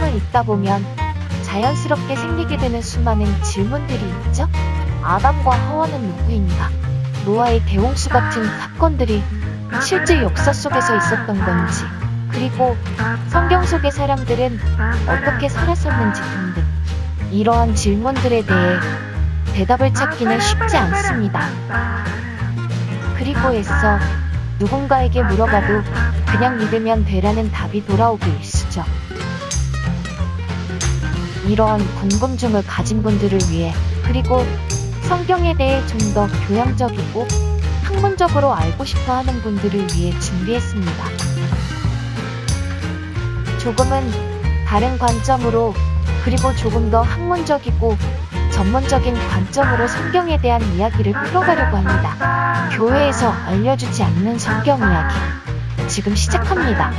성경을 읽다 보면 자연스럽게 생기게 되는 수많은 질문들이 있죠? 아담과 하와는 누구인가? 노아의 대홍수 같은 사건들이 실제 역사 속에서 있었던 건지, 그리고 성경 속의 사람들은 어떻게 살았었는지 등등. 이러한 질문들에 대해 대답을 찾기는 쉽지 않습니다. 그리고 애써 누군가에게 물어봐도 그냥 믿으면 되라는 답이 돌아오기 일쑤죠. 이러한 궁금증을 가진 분들을 위해, 그리고 성경에 대해 좀 더 교양적이고 학문적으로 알고 싶어 하는 분들을 위해 준비했습니다. 조금은 다른 관점으로, 그리고 조금 더 학문적이고 전문적인 관점으로 성경에 대한 이야기를 풀어가려고 합니다. 교회에서 알려주지 않는 성경 이야기, 지금 시작합니다.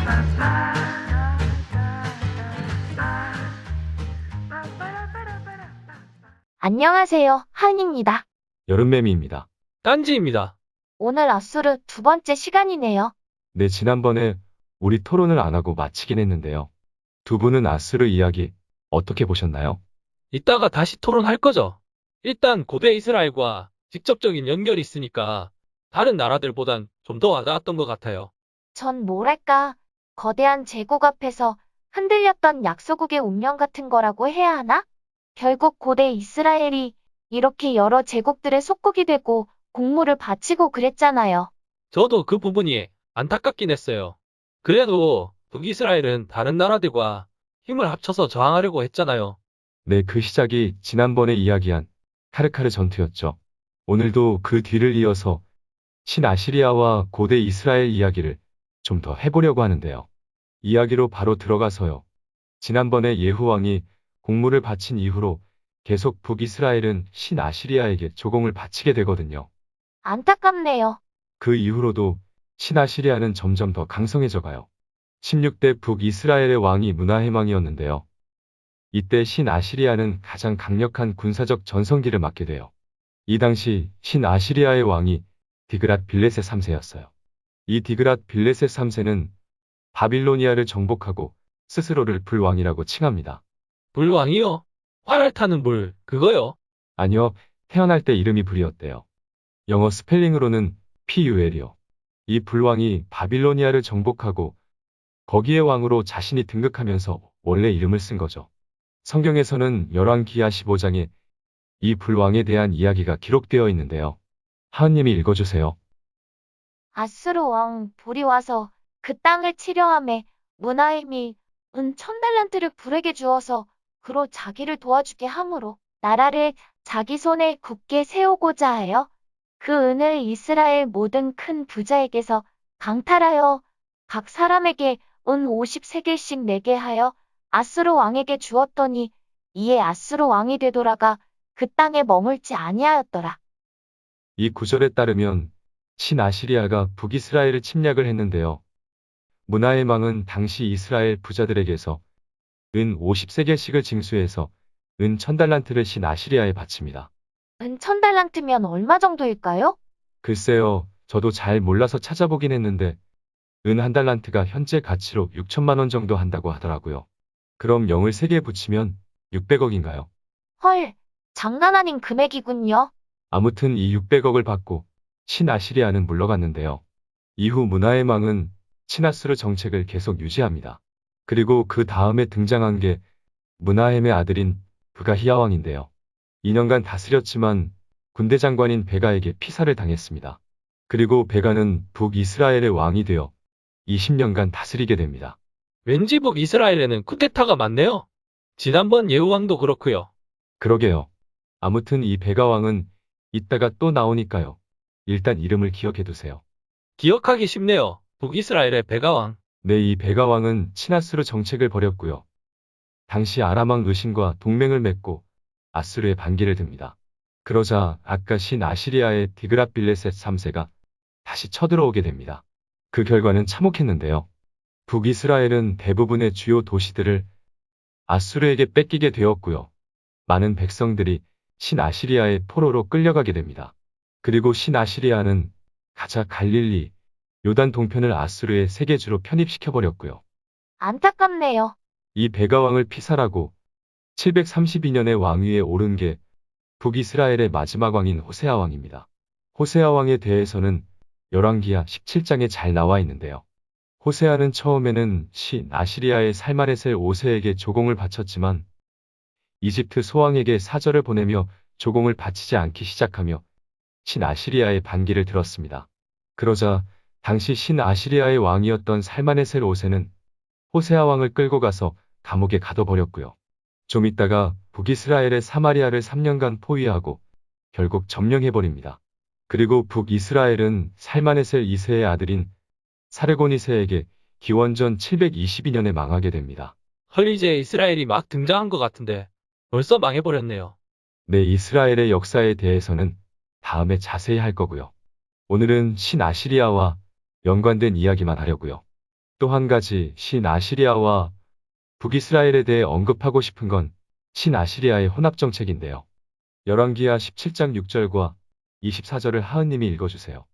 안녕하세요, 한입니다. 여름매미입니다. 딴지입니다. 오늘 아수르 두 번째 시간이네요. 네, 지난번에 우리 토론을 안 하고 마치긴 했는데요. 두 분은 아수르 이야기 어떻게 보셨나요? 이따가 다시 토론할 거죠? 일단 고대 이스라엘과 직접적인 연결이 있으니까 다른 나라들보단 좀 더 와닿았던 것 같아요. 전 뭐랄까, 거대한 제국 앞에서 흔들렸던 약소국의 운명 같은 거라고 해야 하나? 결국 고대 이스라엘이 이렇게 여러 제국들의 속국이 되고 공물을 바치고 그랬잖아요. 저도 그 부분이 안타깝긴 했어요. 그래도 북이스라엘은 다른 나라들과 힘을 합쳐서 저항하려고 했잖아요. 네, 그 시작이 지난번에 이야기한 카르카르 전투였죠. 오늘도 그 뒤를 이어서 신아시리아와 고대 이스라엘 이야기를 좀 더 해보려고 하는데요. 이야기로 바로 들어가서요. 지난번에 예후왕이 공물을 바친 이후로 계속 북이스라엘은 신아시리아에게 조공을 바치게 되거든요. 안타깝네요. 그 이후로도 신아시리아는 점점 더 강성해져 가요. 16대 북이스라엘의 왕이 문하헤망이었는데요. 이때 신아시리아는 가장 강력한 군사적 전성기를 맞게 돼요. 이 당시 신아시리아의 왕이 디그랏 빌레셋 3세였어요. 이 디그랏 빌레셋 3세는 바빌로니아를 정복하고 스스로를 불왕이라고 칭합니다. 불왕이요? 활알 타는 불, 그거요? 아니요, 태어날 때 이름이 불이었대요. 영어 스펠링으로는 PUL이요. 이 불왕이 바빌로니아를 정복하고 거기에 왕으로 자신이 등극하면서 원래 이름을 쓴 거죠. 성경에서는 열왕기하 15장에 이 불왕에 대한 이야기가 기록되어 있는데요. 하은님이 읽어주세요. 아수르 왕 불이 와서 그 땅을 치려하매 문하임이 은 1000달란트를 불에게 주어서 그로 자기를 도와주게 함으로 나라를 자기 손에 굳게 세우고자 하여 그 은을 이스라엘 모든 큰 부자에게서 강탈하여 각 사람에게 은 50세겔씩 내게 하여 아수르 왕에게 주었더니 이에 아수르 왕이 되돌아가 그 땅에 머물지 아니하였더라. 이 구절에 따르면 신아시리아가 북이스라엘을 침략을 했는데요. 문하의 망은 당시 이스라엘 부자들에게서 은 50세겔씩을 징수해서 은 1000달란트를 신아시리아에 바칩니다. 은 1000달란트면 얼마 정도일까요? 글쎄요, 저도 잘 몰라서 찾아보긴 했는데 은 한 달란트가 현재 가치로 6천만 원 정도 한다고 하더라고요. 그럼 0을 3개 붙이면 600억인가요? 헐, 장난 아닌 금액이군요. 아무튼 이 600억을 받고 신아시리아는 물러갔는데요. 이후 문하의 망은 친아수르 정책을 계속 유지합니다. 그리고 그 다음에 등장한 게 문하햄의 아들인 브가히야 왕인데요. 2년간 다스렸지만 군대 장관인 베가에게 피살을 당했습니다. 그리고 베가는 북이스라엘의 왕이 되어 20년간 다스리게 됩니다. 왠지 북이스라엘에는 쿠데타가 많네요. 지난번 예후왕도 그렇고요. 그러게요. 아무튼 이 베가 왕은 이따가 또 나오니까요. 일단 이름을 기억해 두세요. 기억하기 쉽네요. 북이스라엘의 베가왕. 네, 이 베가 왕은 친아수르 정책을 벌였고요. 당시 아람 왕 르신과 동맹을 맺고 아수르의 반기를 듭니다. 그러자 아까 신아시리아의 디그랏 빌레셋 3세가 다시 쳐들어오게 됩니다. 그 결과는 참혹했는데요. 북이스라엘은 대부분의 주요 도시들을 아수르에게 뺏기게 되었고요. 많은 백성들이 신아시리아의 포로로 끌려가게 됩니다. 그리고 신아시리아는 가자 갈릴리, 요단 동편을 아수르의 세계주로 편입시켜버렸고요. 안타깝네요. 이 베가왕을 피살하고 732년에 왕위에 오른 게 북이스라엘의 마지막 왕인 호세아 왕입니다. 호세아 왕에 대해서는 열왕기하 17장에 잘 나와 있는데요. 호세아는 처음에는 신 아시리아의 살마네셀 5세에게 조공을 바쳤지만 이집트 소왕에게 사절을 보내며 조공을 바치지 않기 시작하며 신 아시리아의 반기를 들었습니다. 그러자 당시 신 아시리아의 왕이었던 살마네셀 5세는 호세아 왕을 끌고 가서 감옥에 가둬버렸고요. 좀 있다가 북이스라엘의 사마리아를 3년간 포위하고 결국 점령해버립니다. 그리고 북이스라엘은 살마네셀 2세의 아들인 사르곤 2세에게 기원전 722년에 망하게 됩니다. 헐 이제 이스라엘이 막 등장한 것 같은데 벌써 망해버렸네요. 네, 이스라엘의 역사에 대해서는 다음에 자세히 할 거고요. 오늘은 신 아시리아와 연관된 이야기만 하려고요. 또 한 가지 신 아시리아와 북이스라엘에 대해 언급하고 싶은 건 신 아시리아의 혼합 정책인데요. 열왕기하 17장 6절과 24절을 하은님이 읽어주세요.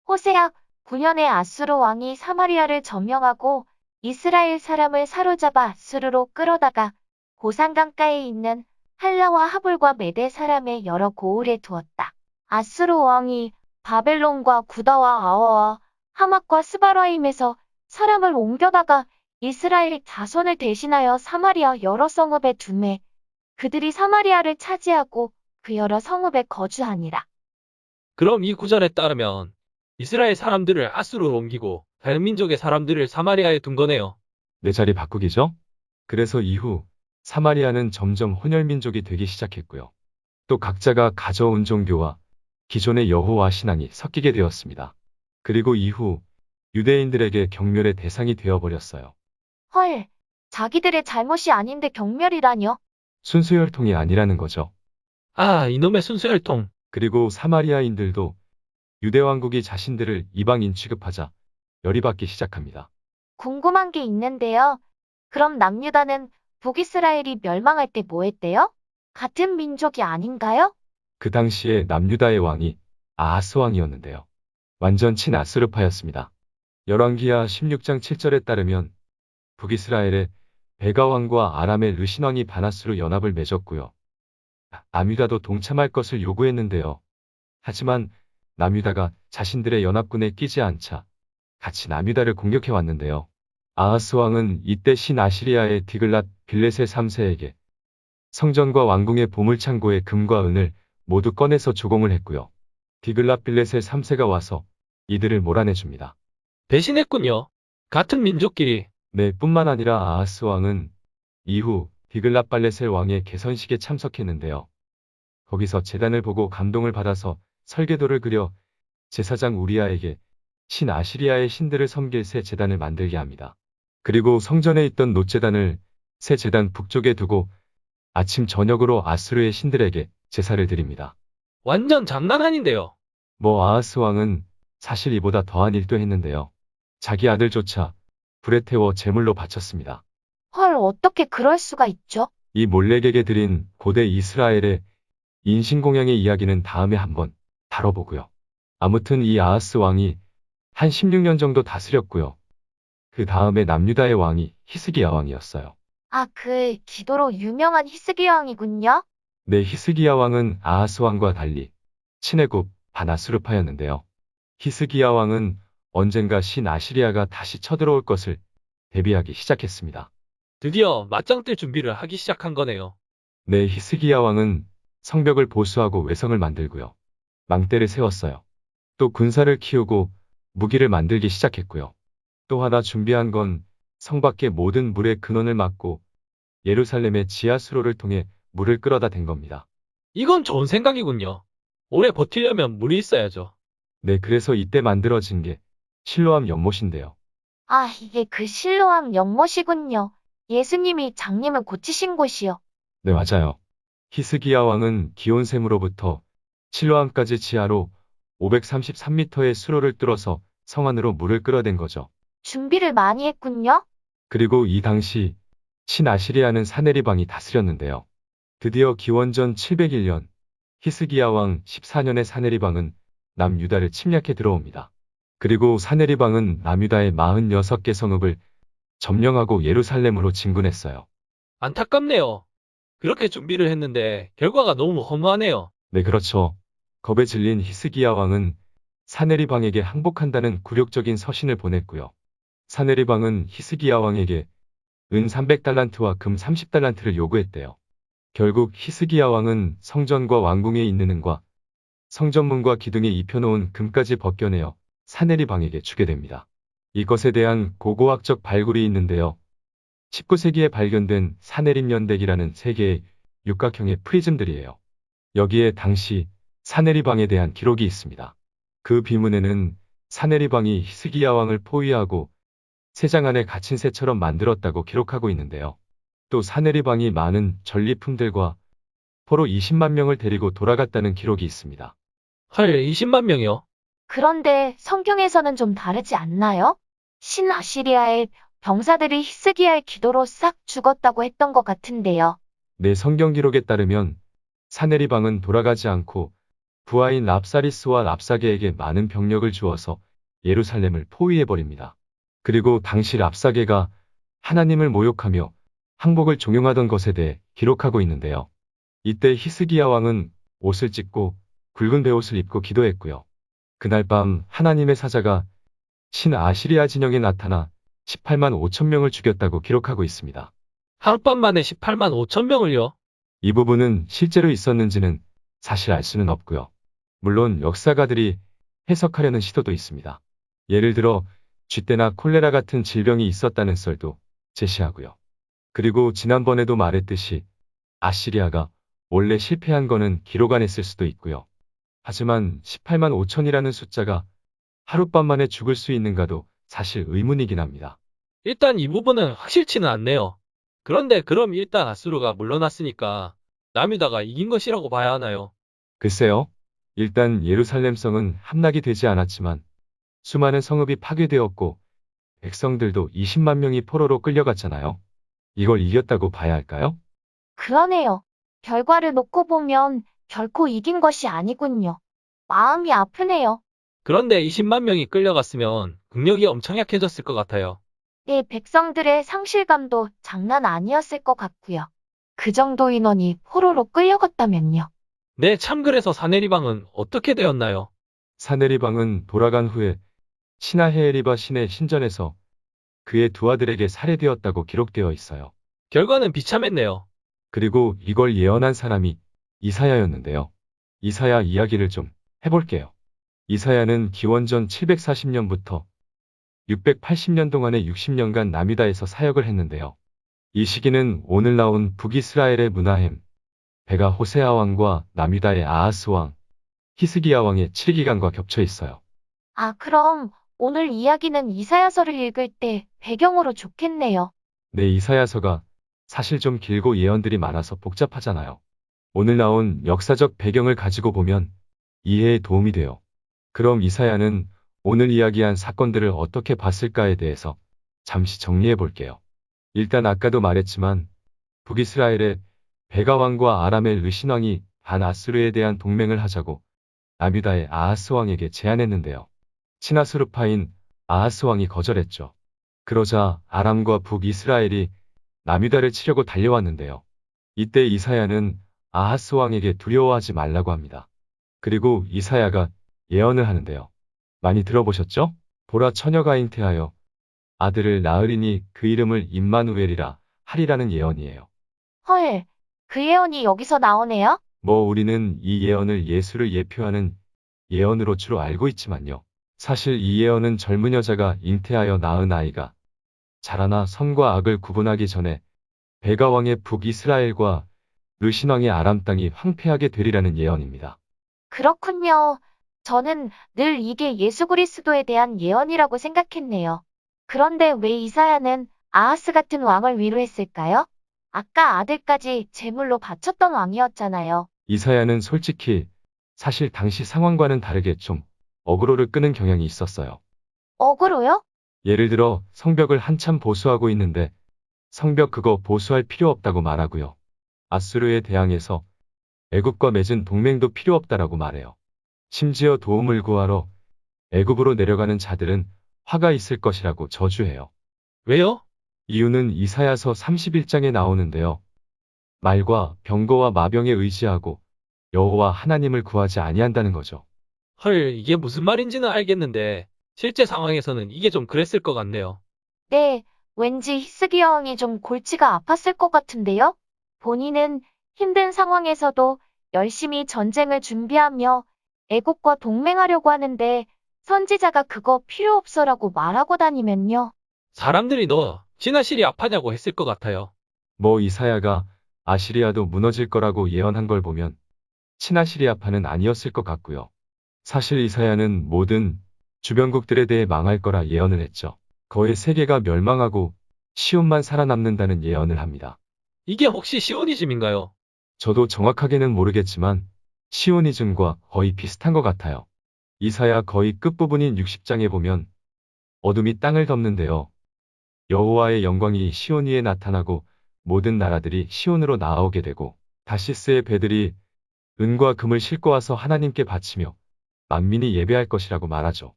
호세아 9년에 아수르 왕이 사마리아를 점령하고 이스라엘 사람을 사로잡아 아수르로 끌어다가 고산 강가에 있는 할라와 하볼과 메대 사람의 여러 고을에 두었다. 아수르 왕이 바벨론과 구다와 아와와 하맛과 스바라임에서 사람을 옮겨다가 이스라엘 자손을 대신하여 사마리아 여러 성읍에 두매 그들이 사마리아를 차지하고 그 여러 성읍에 거주하니라. 그럼 이 구절에 따르면 이스라엘 사람들을 아수르로 옮기고 다른 민족의 사람들을 사마리아에 둔 거네요. 내 자리 바꾸기죠? 그래서 이후 사마리아는 점점 혼혈민족이 되기 시작했고요. 또 각자가 가져온 종교와 기존의 여호와 신앙이 섞이게 되었습니다. 그리고 이후 유대인들에게 경멸의 대상이 되어버렸어요. 헐, 자기들의 잘못이 아닌데 경멸이라뇨? 순수혈통이 아니라는 거죠. 아, 이놈의 순수혈통. 그리고 사마리아인들도 유대왕국이 자신들을 이방인 취급하자 열이 받기 시작합니다. 궁금한 게 있는데요. 그럼 남유다는 북이스라엘이 멸망할 때 뭐 했대요? 같은 민족이 아닌가요? 그 당시에 남유다의 왕이 아하스 왕이었는데요. 완전 친아스르파였습니다. 열왕기하 16장 7절에 따르면 북이스라엘의 베가 왕과 아람의 르신 왕이 바나스로 연합을 맺었고요. 남유다도 동참할 것을 요구했는데요. 하지만 남유다가 자신들의 연합군에 끼지 않자 같이 남유다를 공격해 왔는데요. 아하스 왕은 이때 신 아시리아의 디글랏 빌레셋 3세에게 성전과 왕궁의 보물창고의 금과 은을 모두 꺼내서 조공을 했고요. 디글랏 빌레셋 3세가 와서 이들을 몰아내줍니다. 배신했군요. 같은 민족끼리. 네, 뿐만 아니라 아하스 왕은 이후 디글랏 발레셀 왕의 개선식에 참석했는데요. 거기서 제단을 보고 감동을 받아서 설계도를 그려 제사장 우리아에게 신 아시리아의 신들을 섬길 새 제단을 만들게 합니다. 그리고 성전에 있던 놋제단을 새 제단 북쪽에 두고 아침 저녁으로 아수르의 신들에게 제사를 드립니다. 완전 장난 아닌데요. 아하스 왕은 사실 이보다 더한 일도 했는데요. 자기 아들조차 불에 태워 제물로 바쳤습니다. 헐, 어떻게 그럴 수가 있죠? 이 몰렉에게 드린 고대 이스라엘의 인신공양의 이야기는 다음에 한번 다뤄보고요. 아무튼 이 아하스 왕이 한 16년 정도 다스렸고요. 그 다음에 남유다의 왕이 히스기야 왕이었어요. 아, 그 기도로 유명한 히스기야 왕이군요. 네, 히스기야 왕은 아하스 왕과 달리 친애굽 바나스르파였는데요. 히스기야 왕은 언젠가 신 아시리아가 다시 쳐들어올 것을 대비하기 시작했습니다. 드디어 맞짱 뜰 준비를 하기 시작한 거네요. 네, 히스기야 왕은 성벽을 보수하고 외성을 만들고요. 망대를 세웠어요. 또 군사를 키우고 무기를 만들기 시작했고요. 또 하나 준비한 건 성 밖의 모든 물의 근원을 막고 예루살렘의 지하수로를 통해 물을 끌어다 댄 겁니다. 이건 좋은 생각이군요. 오래 버티려면 물이 있어야죠. 네, 그래서 이때 만들어진 게 실로암 연못인데요. 아, 이게 그 실로암 연못이군요. 예수님이 장님을 고치신 곳이요. 네, 맞아요. 히스기야 왕은 기온샘으로부터 실로암까지 지하로 533m의 수로를 뚫어서 성 안으로 물을 끌어댄 거죠. 준비를 많이 했군요. 그리고 이 당시 신아시리아는 사네리방이 다스렸는데요. 드디어 기원전 701년 히스기야 왕 14년에 사네리방은 남유다를 침략해 들어옵니다. 그리고 사네리방은 남유다의 46개 성읍을 점령하고 예루살렘으로 진군했어요. 안타깝네요. 그렇게 준비를 했는데 결과가 너무 허무하네요. 네, 그렇죠. 겁에 질린 히스기야 왕은 사네리방에게 항복한다는 굴욕적인 서신을 보냈고요. 사네리방은 히스기야 왕에게 은 300달란트와 금 30달란트를 요구했대요. 결국 히스기야 왕은 성전과 왕궁에 있는 은과 성전문과 기둥에 입혀놓은 금까지 벗겨내어 사네리방에게 주게 됩니다. 이것에 대한 고고학적 발굴이 있는데요. 19세기에 발견된 사네립연대기라는 세 개의 육각형의 프리즘들이에요. 여기에 당시 사네리방에 대한 기록이 있습니다. 그 비문에는 사네리방이 히스기야 왕을 포위하고 새장 안에 갇힌 새처럼 만들었다고 기록하고 있는데요. 또 사네리방이 많은 전리품들과 포로 20만 명을 데리고 돌아갔다는 기록이 있습니다. 헐, 20만 명이요? 그런데 성경에서는 좀 다르지 않나요? 신아시리아의 병사들이 히스기야의 기도로 싹 죽었다고 했던 것 같은데요. 내 성경 기록에 따르면 사네리방은 돌아가지 않고 부하인 랍사리스와 랍사게에게 많은 병력을 주어서 예루살렘을 포위해버립니다. 그리고 당시 랍사게가 하나님을 모욕하며 항복을 종용하던 것에 대해 기록하고 있는데요. 이때 히스기야 왕은 옷을 찢고 굵은 베옷을 입고 기도했고요. 그날 밤 하나님의 사자가 신아시리아 진영에 나타나 18만 5천 명을 죽였다고 기록하고 있습니다. 하룻밤 만에 18만 5천 명을요? 이 부분은 실제로 있었는지는 사실 알 수는 없고요. 물론 역사가들이 해석하려는 시도도 있습니다. 예를 들어 쥐떼나 콜레라 같은 질병이 있었다는 썰도 제시하고요. 그리고 지난번에도 말했듯이 아시리아가 원래 실패한 거는 기록 안 했을 수도 있고요. 하지만 18만 5천이라는 숫자가 하룻밤 만에 죽을 수 있는가도 사실 의문이긴 합니다. 일단 이 부분은 확실치는 않네요. 그런데 그럼 일단 아수르가 물러났으니까 남유다가 이긴 것이라고 봐야 하나요? 글쎄요. 일단 예루살렘성은 함락이 되지 않았지만 수많은 성읍이 파괴되었고 백성들도 20만 명이 포로로 끌려갔잖아요. 이걸 이겼다고 봐야 할까요? 그러네요. 결과를 놓고 보면 결코 이긴 것이 아니군요. 마음이 아프네요. 그런데 20만 명이 끌려갔으면 국력이 엄청 약해졌을 것 같아요. 이 백성들의 상실감도 장난 아니었을 것 같고요. 그 정도 인원이 포로로 끌려갔다면요. 네, 참 그래서 사네리방은 어떻게 되었나요? 사네리방은 돌아간 후에 시나헤리바 신의 신전에서 그의 두 아들에게 살해되었다고 기록되어 있어요. 결과는 비참했네요. 그리고 이걸 예언한 사람이 이사야였는데요. 이사야 이야기를 좀 해볼게요. 이사야는 기원전 740년부터 680년 동안의 60년간 남유다에서 사역을 했는데요. 이 시기는 오늘 나온 북이스라엘의 문하햄, 베가 호세아 왕과 남유다의 아하스 왕, 히스기야 왕의 7기간과 겹쳐 있어요. 아, 그럼 오늘 이야기는 이사야서를 읽을 때 배경으로 좋겠네요. 네, 이사야서가 사실 좀 길고 예언들이 많아서 복잡하잖아요. 오늘 나온 역사적 배경을 가지고 보면 이해에 도움이 돼요. 그럼 이사야는 오늘 이야기한 사건들을 어떻게 봤을까에 대해서 잠시 정리해 볼게요. 일단 아까도 말했지만 북이스라엘의 베가 왕과 아람의 르신왕이 반아수르에 대한 동맹을 하자고 남유다의 아하스 왕에게 제안했는데요. 친아수르파인 아하스 왕이 거절했죠. 그러자 아람과 북이스라엘이 남유다를 치려고 달려왔는데요. 이때 이사야는 아하스 왕에게 두려워하지 말라고 합니다. 그리고 이사야가 예언을 하는데요. 많이 들어보셨죠? 보라 처녀가 잉태하여 아들을 낳으리니 그 이름을 임마누엘이라 하리라는 예언이에요. 헐, 그 예언이 여기서 나오네요? 뭐 우리는 이 예언을 예수를 예표하는 예언으로 주로 알고 있지만요. 사실 이 예언은 젊은 여자가 잉태하여 낳은 아이가 자라나 선과 악을 구분하기 전에 베가 왕의 북이스라엘과 르신왕의 아람 땅이 황폐하게 되리라는 예언입니다. 그렇군요. 저는 늘 이게 예수 그리스도에 대한 예언이라고 생각했네요. 그런데 왜 이사야는 아하스 같은 왕을 위로했을까요? 아까 아들까지 제물로 바쳤던 왕이었잖아요. 이사야는 솔직히 사실 당시 상황과는 다르게 좀 어그로를 끄는 경향이 있었어요. 억울로요? 예를 들어 성벽을 한참 보수하고 있는데 성벽 그거 보수할 필요 없다고 말하고요. 아수르에 대항해서 애굽과 맺은 동맹도 필요 없다라고 말해요. 심지어 도움을 구하러 애굽으로 내려가는 자들은 화가 있을 것이라고 저주해요. 왜요? 이유는 이사야서 31장에 나오는데요. 말과 병거와 마병에 의지하고 여호와 하나님을 구하지 아니한다는 거죠. 헐, 이게 무슨 말인지는 알겠는데 실제 상황에서는 이게 좀 그랬을 것 같네요. 네, 왠지 히스기야 왕이 좀 골치가 아팠을 것 같은데요? 본인은 힘든 상황에서도 열심히 전쟁을 준비하며 애국과 동맹하려고 하는데 선지자가 그거 필요 없어라고 말하고 다니면요. 사람들이 너 시나실이 아파냐고 했을 것 같아요. 뭐 이사야가 아시리아도 무너질 거라고 예언한 걸 보면 친아시리아파는 아니었을 것 같고요. 사실 이사야는 모든 주변국들에 대해 망할 거라 예언을 했죠. 거의 세계가 멸망하고 시온만 살아남는다는 예언을 합니다. 이게 혹시 시오니즘인가요? 저도 정확하게는 모르겠지만 시오니즘과 거의 비슷한 것 같아요. 이사야 거의 끝부분인 60장에 보면 어둠이 땅을 덮는데요. 여호와의 영광이 시온 위에 나타나고 모든 나라들이 시온으로 나아오게 되고 다시스의 배들이 은과 금을 싣고 와서 하나님께 바치며 만민이 예배할 것이라고 말하죠.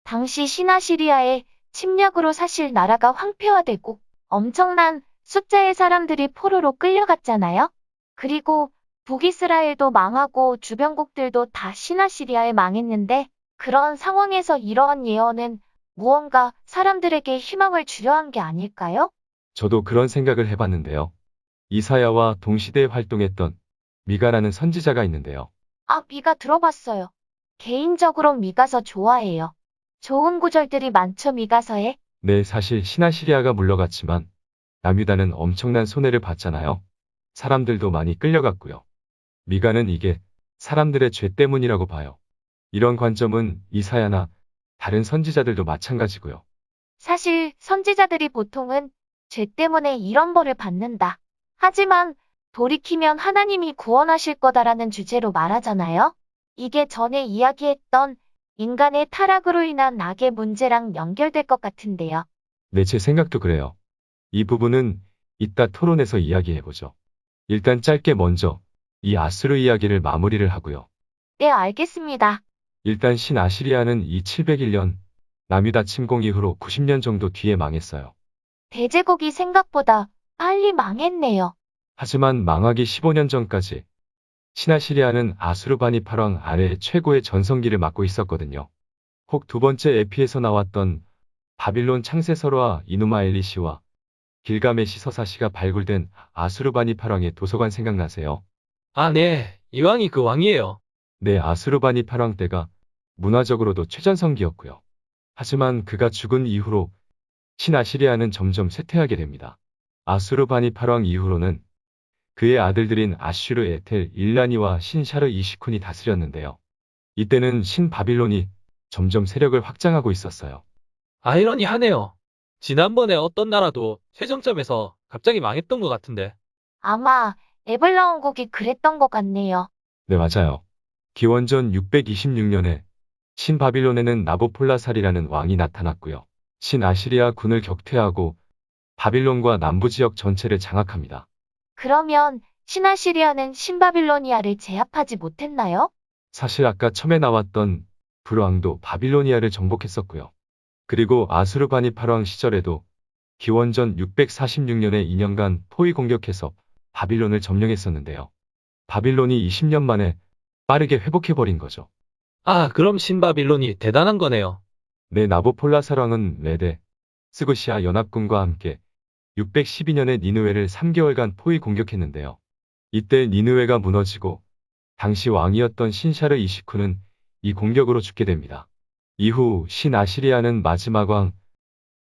당시 시나시리아의 침략으로 사실 나라가 황폐화되고 엄청난 숫자의 사람들이 포로로 끌려갔잖아요. 그리고 북이스라엘도 망하고 주변국들도 다 시나시리아에 망했는데 그런 상황에서 이러한 예언은 무언가 사람들에게 희망을 주려 한 게 아닐까요? 저도 그런 생각을 해봤는데요. 이사야와 동시대에 활동했던 미가라는 선지자가 있는데요. 아, 미가 들어봤어요. 개인적으로 미가서 좋아해요. 좋은 구절들이 많죠, 미가서에. 네, 사실 시나시리아가 물러갔지만 남유다는 엄청난 손해를 봤잖아요. 사람들도 많이 끌려갔고요. 미가는 이게 사람들의 죄 때문이라고 봐요. 이런 관점은 이사야나 다른 선지자들도 마찬가지고요. 사실 선지자들이 보통은 죄 때문에 이런 벌을 받는다. 하지만 돌이키면 하나님이 구원하실 거다라는 주제로 말하잖아요. 이게 전에 이야기했던 인간의 타락으로 인한 악의 문제랑 연결될 것 같은데요. 네, 제 생각도 그래요. 이 부분은 이따 토론에서 이야기해보죠. 일단 짧게 먼저 이 아수르 이야기를 마무리를 하고요. 네, 알겠습니다. 일단 신아시리아는 이 701년 남유다 침공 이후로 90년 정도 뒤에 망했어요. 대제국이 생각보다 빨리 망했네요. 하지만 망하기 15년 전까지 신아시리아는 아수르바니팔왕 아래의 최고의 전성기를 맡고 있었거든요. 혹 두 번째 에피에서 나왔던 바빌론 창세서로와 이누마 엘리시와 길가메시 서사시가 발굴된 아수르바니팔왕의 도서관 생각나세요? 아, 네. 이왕이 그 왕이에요. 네, 아수르바니팔왕 때가 문화적으로도 최전성기였고요. 하지만 그가 죽은 이후로 신아시리아는 점점 쇠퇴하게 됩니다. 아수르바니팔왕 이후로는 그의 아들들인 아슈르 에텔 일라니와 신샤르 이시쿤이 다스렸는데요. 이때는 신바빌론이 점점 세력을 확장하고 있었어요. 아이러니하네요. 지난번에 어떤 나라도 최정점에서 갑자기 망했던 것 같은데. 아마 에블라온국이 그랬던 것 같네요. 네, 맞아요. 기원전 626년에 신바빌론에는 나보폴라살이라는 왕이 나타났고요. 신아시리아 군을 격퇴하고 바빌론과 남부 지역 전체를 장악합니다. 그러면 시나시리아는 신바빌로니아를 제압하지 못했나요? 사실 아까 처음에 나왔던 불왕도 바빌로니아를 정복했었고요. 그리고 아수르바니팔왕 시절에도 기원전 646년에 2년간 포위 공격해서 바빌론을 점령했었는데요. 바빌론이 20년 만에 빠르게 회복해버린 거죠. 아, 그럼 신바빌론이 대단한 거네요. 네, 나보폴라사랑은 메데, 스고시아 연합군과 함께 612년에 니느웨를 3개월간 포위 공격했는데요. 이때 니느웨가 무너지고 당시 왕이었던 신샤르 이시쿠는 이 공격으로 죽게 됩니다. 이후 신아시리아는 마지막 왕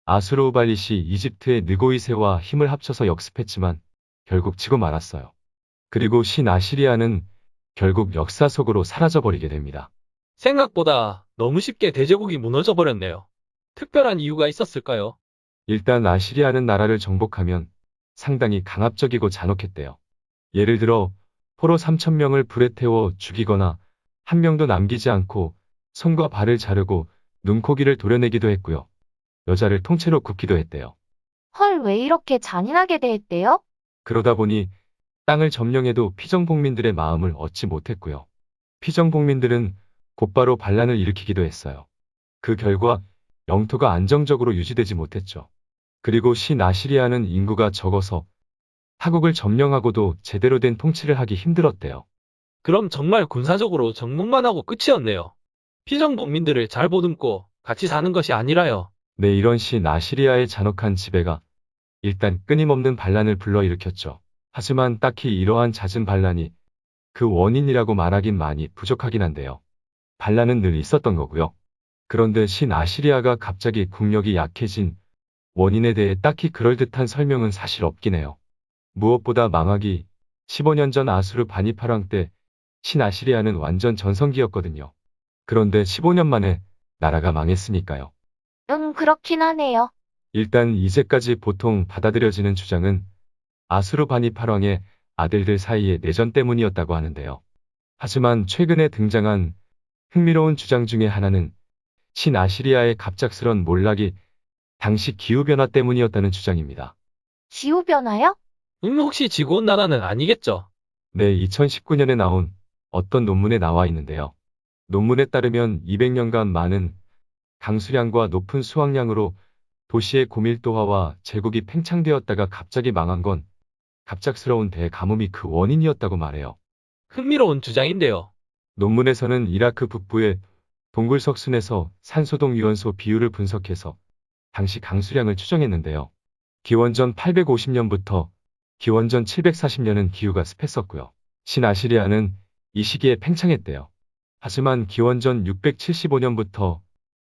아수르우발리시 이집트의 느고이세와 힘을 합쳐서 역습했지만 결국 지고 말았어요. 그리고 신아시리아는 결국 역사 속으로 사라져버리게 됩니다. 생각보다 너무 쉽게 대제국이 무너져 버렸네요. 특별한 이유가 있었을까요? 일단 아시리아는 나라를 정복하면 상당히 강압적이고 잔혹했대요. 예를 들어 포로 3,000명을 불에 태워 죽이거나 한 명도 남기지 않고 손과 발을 자르고 눈코기를 도려내기도 했고요. 여자를 통째로 굽기도 했대요. 헐, 왜 이렇게 잔인하게 대했대요? 그러다 보니 땅을 점령해도 피정복민들의 마음을 얻지 못했고요. 피정복민들은 곧바로 반란을 일으키기도 했어요. 그 결과 영토가 안정적으로 유지되지 못했죠. 그리고 신아시리아는 인구가 적어서 타국을 점령하고도 제대로 된 통치를 하기 힘들었대요. 그럼 정말 군사적으로 정복만 하고 끝이었네요. 피정복민들을 잘 보듬고 같이 사는 것이 아니라요. 네, 이런 신아시리아의 잔혹한 지배가 일단 끊임없는 반란을 불러일으켰죠. 하지만 딱히 이러한 잦은 반란이 그 원인이라고 말하긴 많이 부족하긴 한데요. 반란은 늘 있었던 거고요. 그런데 신아시리아가 갑자기 국력이 약해진 원인에 대해 딱히 그럴듯한 설명은 사실 없긴 해요. 무엇보다 망하기 15년 전 아수르바니파랑 때 신아시리아는 완전 전성기였거든요. 그런데 15년 만에 나라가 망했으니까요. 그렇긴 하네요. 일단 이제까지 보통 받아들여지는 주장은 아수르바니파랑의 아들들 사이의 내전 때문이었다고 하는데요. 하지만 최근에 등장한 흥미로운 주장 중에 하나는 신아시리아의 갑작스런 몰락이 당시 기후변화 때문이었다는 주장입니다. 기후변화요? 혹시 지구온난화는 아니겠죠? 네, 2019년에 나온 어떤 논문에 나와 있는데요. 논문에 따르면 200년간 많은 강수량과 높은 수확량으로 도시의 고밀도화와 제국이 팽창되었다가 갑자기 망한 건 갑작스러운 대가뭄이 그 원인이었다고 말해요. 흥미로운 주장인데요. 논문에서는 이라크 북부의 동굴석순에서 산소동 유연소 비율을 분석해서 당시 강수량을 추정했는데요. 기원전 850년부터 기원전 740년은 기후가 습했었고요. 신아시리아는 이 시기에 팽창했대요. 하지만 기원전 675년부터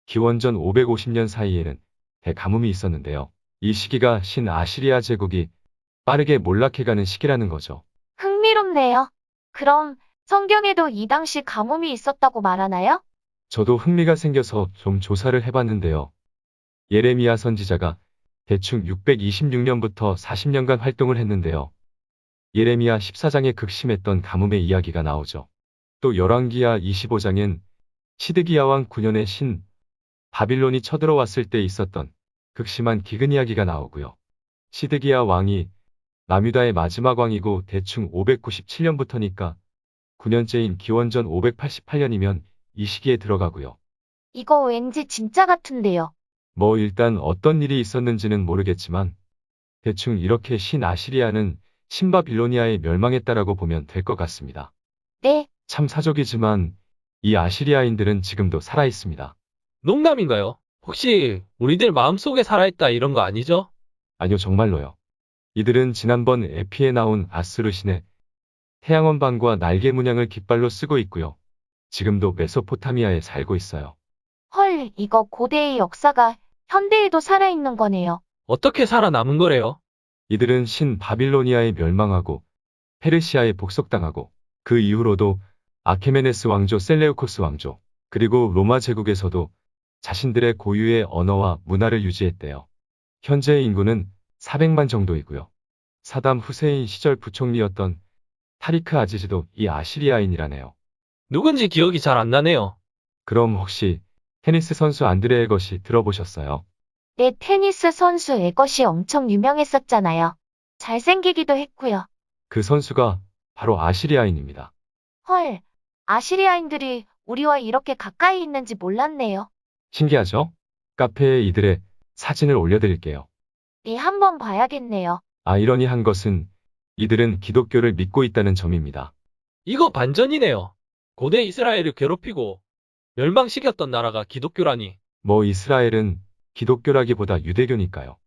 기원전 550년 사이에는 대가뭄이 있었는데요. 이 시기가 신아시리아 제국이 빠르게 몰락해가는 시기라는 거죠. 흥미롭네요. 그럼 성경에도 이 당시 가뭄이 있었다고 말하나요? 저도 흥미가 생겨서 좀 조사를 해봤는데요. 예레미야 선지자가 대충 626년부터 40년간 활동을 했는데요. 예레미야 14장에 극심했던 가뭄의 이야기가 나오죠. 또 열왕기하 25장엔 시드기야 왕 9년에 신 바빌론이 쳐들어왔을 때 있었던 극심한 기근 이야기가 나오고요. 시드기야 왕이 남유다의 마지막 왕이고 대충 597년부터니까 9년째인 기원전 588년이면 이 시기에 들어가고요. 이거 왠지 진짜 같은데요. 뭐 일단 어떤 일이 있었는지는 모르겠지만 대충 이렇게 신아시리아는 신바빌로니아에 멸망했다라고 보면 될 것 같습니다. 네, 참 사족이지만 이 아시리아인들은 지금도 살아 있습니다. 농담인가요? 혹시 우리들 마음속에 살아있다 이런 거 아니죠? 아니요, 정말로요. 이들은 지난번 에피에 나온 아스루 신의 태양원반과 날개 문양을 깃발로 쓰고 있고요. 지금도 메소포타미아에 살고 있어요. 헐, 이거 고대의 역사가 현대에도 살아있는 거네요. 어떻게 살아남은 거래요? 이들은 신 바빌로니아에 멸망하고 페르시아에 복속당하고 그 이후로도 아케메네스 왕조 셀레우코스 왕조 그리고 로마 제국에서도 자신들의 고유의 언어와 문화를 유지했대요. 현재의 인구는 400만 정도이고요. 사담 후세인 시절 부총리였던 타리크 아지즈도 이 아시리아인이라네요. 누군지 기억이 잘 안 나네요. 그럼 혹시 테니스 선수 안드레 에것이 들어보셨어요? 네, 테니스 선수 에것이 엄청 유명했었잖아요. 잘생기기도 했고요. 그 선수가 바로 아시리아인입니다. 헐, 아시리아인들이 우리와 이렇게 가까이 있는지 몰랐네요. 신기하죠? 카페에 이들의 사진을 올려드릴게요. 네, 한번 봐야겠네요. 아이러니한 것은 이들은 기독교를 믿고 있다는 점입니다. 이거 반전이네요. 고대 이스라엘을 괴롭히고 멸망시켰던 나라가 기독교라니. 뭐 이스라엘은 기독교라기보다 유대교니까요.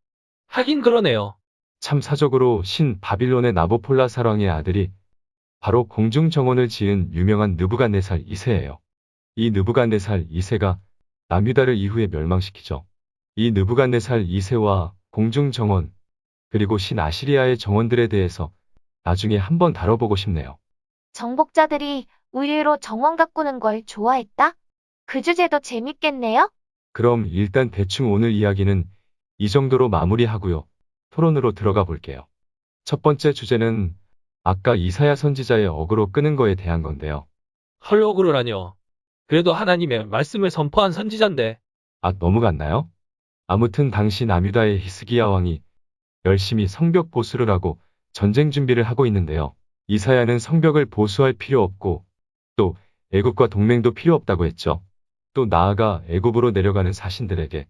하긴 그러네요. 참 사적으로 신 바빌론의 나보폴라사랑의 아들이 바로 공중정원을 지은 유명한 느부갓네살 2세예요. 이 느부갓네살 2세가 남유다를 이후에 멸망시키죠. 이 느부갓네살 2세와 공중정원 그리고 신아시리아의 정원들에 대해서 나중에 한번 다뤄보고 싶네요. 정복자들이 의외로 정원 가꾸는 걸 좋아했다? 그 주제도 재밌겠네요? 그럼 일단 대충 오늘 이야기는 이 정도로 마무리하고요. 토론으로 들어가 볼게요. 첫 번째 주제는 아까 이사야 선지자의 어그로 끄는 거에 대한 건데요. 헐 억울하라뇨. 그래도 하나님의 말씀을 선포한 선지자인데. 아, 너무 갔나요? 아무튼 당시 남유다의 히스기야 왕이 열심히 성벽 보수를 하고 전쟁 준비를 하고 있는데요. 이사야는 성벽을 보수할 필요 없고 또 애굽과 동맹도 필요 없다고 했죠. 또 나아가 애굽으로 내려가는 사신들에게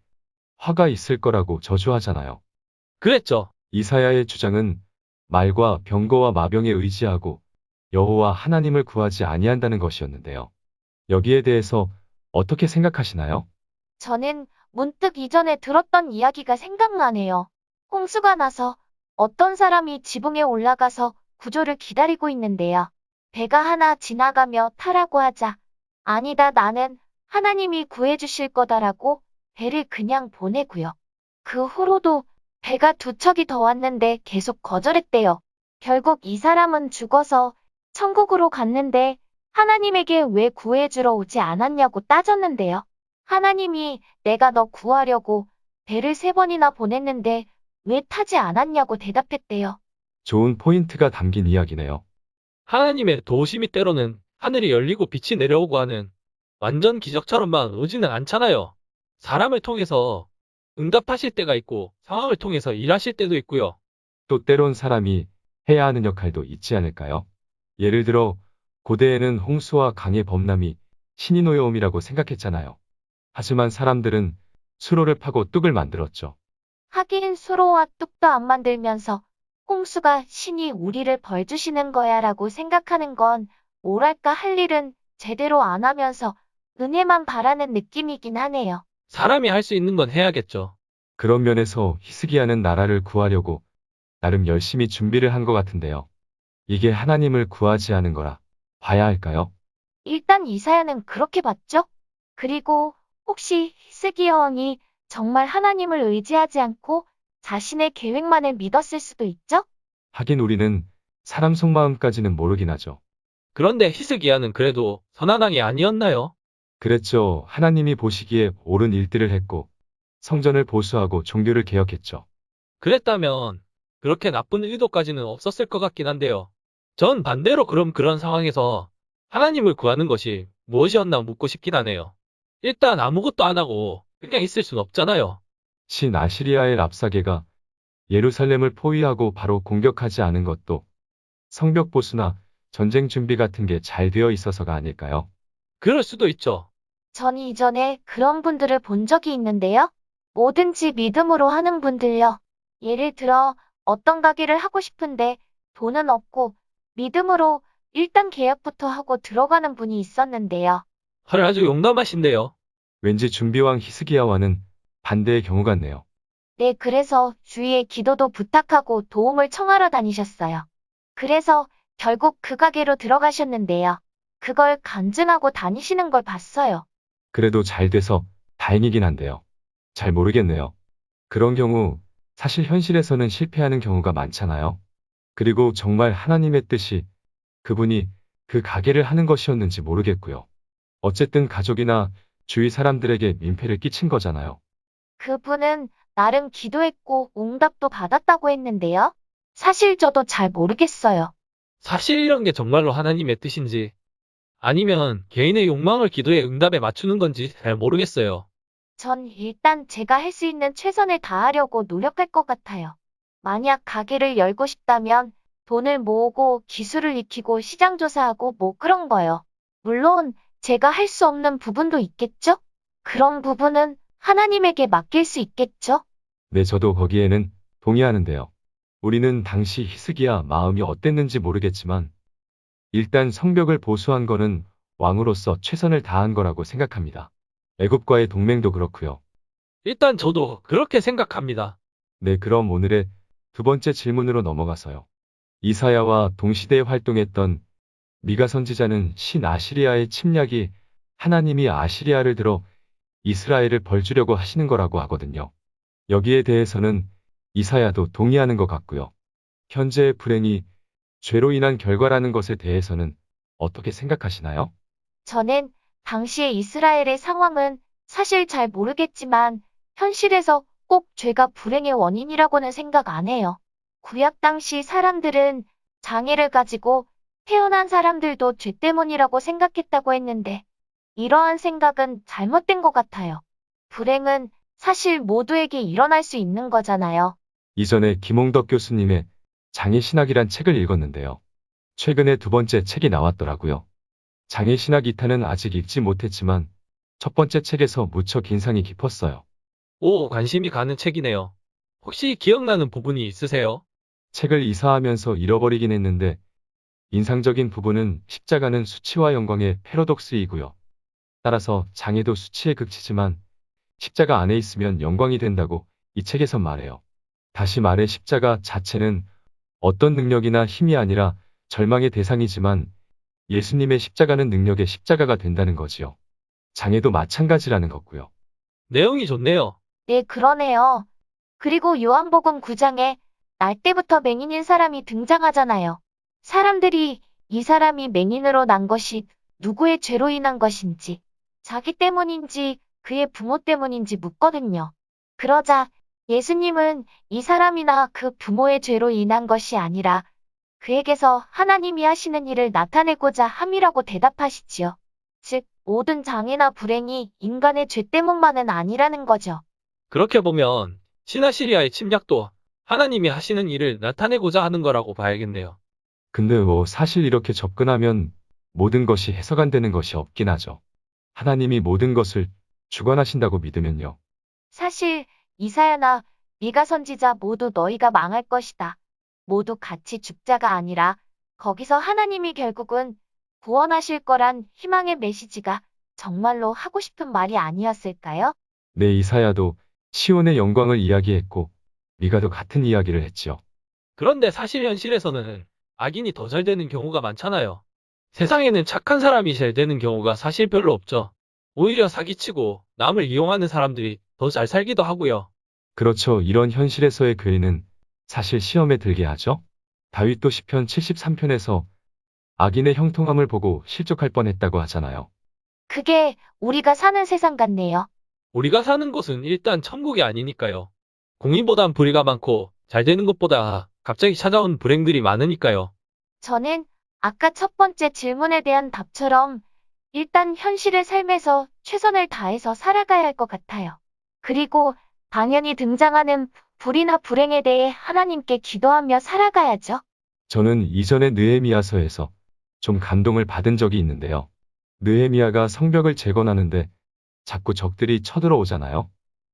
화가 있을 거라고 저주하잖아요. 그랬죠. 이사야의 주장은 말과 병거와 마병에 의지하고 여호와 하나님을 구하지 아니한다는 것이었는데요. 여기에 대해서 어떻게 생각하시나요? 저는 문득 이전에 들었던 이야기가 생각나네요. 홍수가 나서 어떤 사람이 지붕에 올라가서 구조를 기다리고 있는데요. 배가 하나 지나가며 타라고 하자, 아니다, 나는 하나님이 구해주실 거다라고 배를 그냥 보내고요. 그 후로도 배가 두 척이 더 왔는데 계속 거절했대요. 결국 이 사람은 죽어서 천국으로 갔는데 하나님에게 왜 구해주러 오지 않았냐고 따졌는데요. 하나님이 내가 너 구하려고 배를 3번이나 보냈는데 왜 타지 않았냐고 대답했대요. 좋은 포인트가 담긴 이야기네요. 하나님의 도우심이 때로는 하늘이 열리고 빛이 내려오고 하는 완전 기적처럼만 오지는 않잖아요. 사람을 통해서 응답하실 때가 있고 상황을 통해서 일하실 때도 있고요. 또 때론 사람이 해야 하는 역할도 있지 않을까요? 예를 들어 고대에는 홍수와 강의 범람이 신이 노여움이라고 생각했잖아요. 하지만 사람들은 수로를 파고 뚝을 만들었죠. 하긴 수로와 뚝도 안 만들면서 홍수가 신이 우리를 벌 주시는 거야라고 생각하는 건 뭐랄까 할 일은 제대로 안 하면서 은혜만 바라는 느낌이긴 하네요. 사람이 할 수 있는 건 해야겠죠. 그런 면에서 히스기야는 나라를 구하려고 나름 열심히 준비를 한 것 같은데요. 이게 하나님을 구하지 않은 거라 봐야 할까요? 일단 이사야는 그렇게 봤죠? 그리고 혹시 히스기야 왕이 정말 하나님을 의지하지 않고 자신의 계획만을 믿었을 수도 있죠? 하긴 우리는 사람 속마음까지는 모르긴 하죠. 그런데 히스기야는 그래도 선한 왕이 아니었나요? 그랬죠. 하나님이 보시기에 옳은 일들을 했고 성전을 보수하고 종교를 개혁했죠. 그랬다면 그렇게 나쁜 의도까지는 없었을 것 같긴 한데요. 전 반대로 그럼 그런 상황에서 하나님을 구하는 것이 무엇이었나 묻고 싶긴 하네요. 일단 아무것도 안 하고 그냥 있을 순 없잖아요. 신 아시리아의 랍사게가 예루살렘을 포위하고 바로 공격하지 않은 것도 성벽 보수나 전쟁 준비 같은 게 잘 되어 있어서가 아닐까요? 그럴 수도 있죠. 전 이전에 그런 분들을 본 적이 있는데요. 뭐든지 믿음으로 하는 분들요. 예를 들어 어떤 가게를 하고 싶은데 돈은 없고 믿음으로 일단 계약부터 하고 들어가는 분이 있었는데요. 아주 용감하신데요. 왠지 준비왕 히스기야와는 반대의 경우 같네요. 네, 그래서 주위에 기도도 부탁하고 도움을 청하러 다니셨어요. 그래서 결국 그 가게로 들어가셨는데요. 그걸 간증하고 다니시는 걸 봤어요. 그래도 잘 돼서 다행이긴 한데요. 잘 모르겠네요. 그런 경우 사실 현실에서는 실패하는 경우가 많잖아요. 그리고 정말 하나님의 뜻이 그분이 그 가게를 하는 것이었는지 모르겠고요. 어쨌든 가족이나 주위 사람들에게 민폐를 끼친 거잖아요. 그분은 나름 기도했고 응답도 받았다고 했는데요. 사실 저도 잘 모르겠어요. 사실 이런 게 정말로 하나님의 뜻인지 아니면 개인의 욕망을 기도의 응답에 맞추는 건지 잘 모르겠어요. 전 일단 제가 할 수 있는 최선을 다하려고 노력할 것 같아요. 만약 가게를 열고 싶다면 돈을 모으고 기술을 익히고 시장 조사하고 뭐 그런 거요. 물론 제가 할 수 없는 부분도 있겠죠? 그런 부분은 하나님에게 맡길 수 있겠죠? 네, 저도 거기에는 동의하는데요. 우리는 당시 히스기야 마음이 어땠는지 모르겠지만 일단 성벽을 보수한 거는 왕으로서 최선을 다한 거라고 생각합니다. 애굽과의 동맹도 그렇고요. 일단 저도 그렇게 생각합니다. 네, 그럼 오늘의 두 번째 질문으로 넘어가서요. 이사야와 동시대에 활동했던 미가 선지자는 신 아시리아의 침략이 하나님이 아시리아를 들어 이스라엘을 벌주려고 하시는 거라고 하거든요. 여기에 대해서는 이사야도 동의하는 것 같고요. 현재의 불행이 죄로 인한 결과라는 것에 대해서는 어떻게 생각하시나요? 저는 당시의 이스라엘의 상황은 사실 잘 모르겠지만 현실에서 꼭 죄가 불행의 원인이라고는 생각 안 해요. 구약 당시 사람들은 장애를 가지고 태어난 사람들도 죄 때문이라고 생각했다고 했는데 이러한 생각은 잘못된 것 같아요. 불행은 사실 모두에게 일어날 수 있는 거잖아요. 이전에 김홍덕 교수님의 장애신학이란 책을 읽었는데요. 최근에 두 번째 책이 나왔더라고요. 장애신학 2탄은 아직 읽지 못했지만 첫 번째 책에서 무척 인상이 깊었어요. 오, 관심이 가는 책이네요. 혹시 기억나는 부분이 있으세요? 책을 이사하면서 잃어버리긴 했는데 인상적인 부분은 십자가는 수치와 영광의 패러독스이고요. 따라서 장애도 수치의 극치지만 십자가 안에 있으면 영광이 된다고 이 책에선 말해요. 다시 말해 십자가 자체는 어떤 능력이나 힘이 아니라 절망의 대상이지만 예수님의 십자가는 능력의 십자가가 된다는 거지요. 장애도 마찬가지라는 거고요. 내용이 좋네요. 네, 그러네요. 그리고 요한복음 9장에 날 때부터 맹인인 사람이 등장하잖아요. 사람들이 이 사람이 맹인으로 난 것이 누구의 죄로 인한 것인지, 자기 때문인지 그의 부모 때문인지 묻거든요. 그러자 예수님은 이 사람이나 그 부모의 죄로 인한 것이 아니라 그에게서 하나님이 하시는 일을 나타내고자 함이라고 대답하시지요. 즉, 모든 장애나 불행이 인간의 죄 때문만은 아니라는 거죠. 그렇게 보면 신아시리아의 침략도 하나님이 하시는 일을 나타내고자 하는 거라고 봐야겠네요. 근데 사실 이렇게 접근하면 모든 것이 해석 안 되는 것이 없긴 하죠. 하나님이 모든 것을 주관하신다고 믿으면요. 사실 이사야나 미가 선지자 모두 너희가 망할 것이다. 모두 같이 죽자가 아니라 거기서 하나님이 결국은 구원하실 거란 희망의 메시지가 정말로 하고 싶은 말이 아니었을까요? 내 이사야도 시온의 영광을 이야기했고 미가도 같은 이야기를 했지요. 그런데 사실 현실에서는 악인이 더 잘 되는 경우가 많잖아요. 세상에는 착한 사람이 잘 되는 경우가 사실 별로 없죠. 오히려 사기치고 남을 이용하는 사람들이 더 잘 살기도 하고요. 그렇죠. 이런 현실에서의 괴리는 사실 시험에 들게 하죠. 다윗도 시편 73편에서 악인의 형통함을 보고 실족할 뻔했다고 하잖아요. 그게 우리가 사는 세상 같네요. 우리가 사는 곳은 일단 천국이 아니니까요. 공의보단 불의가 많고 잘 되는 것보다 갑자기 찾아온 불행들이 많으니까요. 저는 아까 첫 번째 질문에 대한 답처럼 일단 현실의 삶에서 최선을 다해서 살아가야 할 것 같아요. 그리고 당연히 등장하는 불이나 불행에 대해 하나님께 기도하며 살아가야죠. 저는 이전에 느헤미야서에서 좀 감동을 받은 적이 있는데요. 느헤미야가 성벽을 재건하는데 자꾸 적들이 쳐들어오잖아요.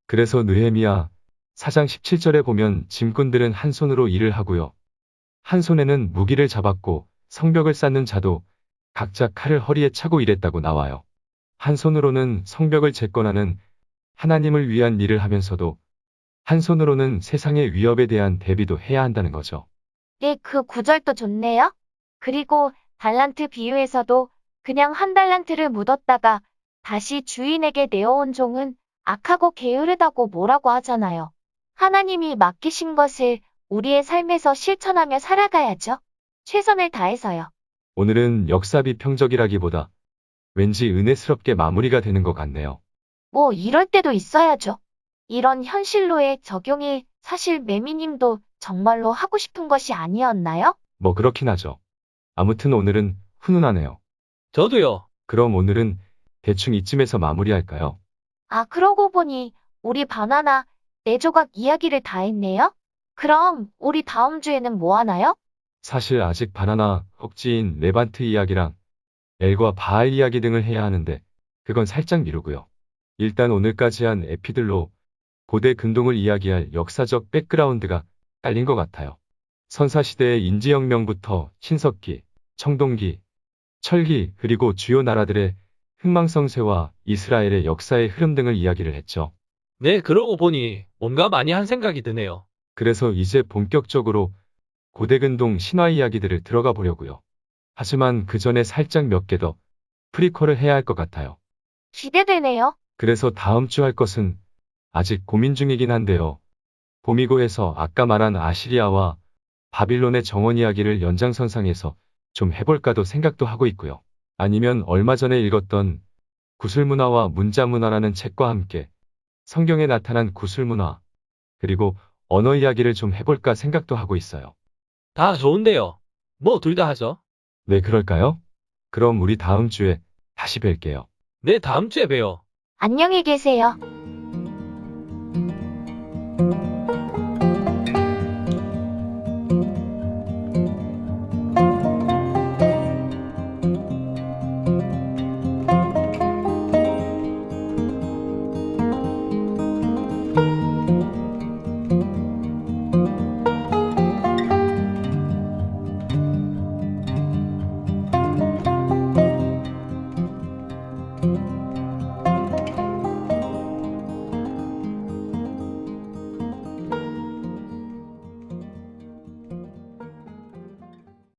그래서 느헤미야 4장 17절에 보면 짐꾼들은 한 손으로 일을 하고요. 한 손에는 무기를 잡았고 성벽을 쌓는 자도 각자 칼을 허리에 차고 일했다고 나와요. 한 손으로는 성벽을 재건하는 하나님을 위한 일을 하면서도 한 손으로는 세상의 위협에 대한 대비도 해야 한다는 거죠. 네, 그 구절도 좋네요. 그리고 달란트 비유에서도 그냥 한 달란트를 묻었다가 다시 주인에게 내어온 종은 악하고 게으르다고 뭐라고 하잖아요. 하나님이 맡기신 것을 우리의 삶에서 실천하며 살아가야죠. 최선을 다해서요. 오늘은 역사 비평적이라기보다 왠지 은혜스럽게 마무리가 되는 것 같네요. 뭐 이럴 때도 있어야죠. 이런 현실로의 적용이 사실 매미님도 정말로 하고 싶은 것이 아니었나요? 뭐 그렇긴 하죠. 아무튼 오늘은 훈훈하네요. 저도요. 그럼 오늘은 대충 이쯤에서 마무리할까요? 아, 그러고 보니 우리 바나나 네 조각 이야기를 다 했네요? 그럼 우리 다음 주에는 뭐 하나요? 사실 아직 바나나, 헉지인 레반트 이야기랑 엘과 바알 이야기 등을 해야 하는데 그건 살짝 미루고요. 일단 오늘까지 한 에피들로 고대 근동을 이야기할 역사적 백그라운드가 깔린 것 같아요. 선사시대의 인지혁명부터 신석기, 청동기, 철기 그리고 주요 나라들의 흥망성쇠와 이스라엘의 역사의 흐름 등을 이야기를 했죠. 네, 그러고 보니 뭔가 많이 한 생각이 드네요. 그래서 이제 본격적으로 고대 근동 신화 이야기들을 들어가 보려고요. 하지만 그 전에 살짝 몇 개 더 프리퀄을 해야 할 것 같아요. 기대되네요. 그래서 다음 주 할 것은 아직 고민 중이긴 한데요. 봄이고 해서 아까 말한 아시리아와 바빌론의 정원 이야기를 연장선상에서 좀 해볼까도 생각도 하고 있고요. 아니면 얼마 전에 읽었던 구술문화와 문자문화라는 책과 함께 성경에 나타난 구술문화, 그리고 언어 이야기를 좀 해볼까 생각도 하고 있어요. 다 좋은데요. 뭐 둘 다 하죠. 네, 그럴까요? 그럼 우리 다음 주에 다시 뵐게요. 네, 다음 주에 봬요. 안녕히 계세요.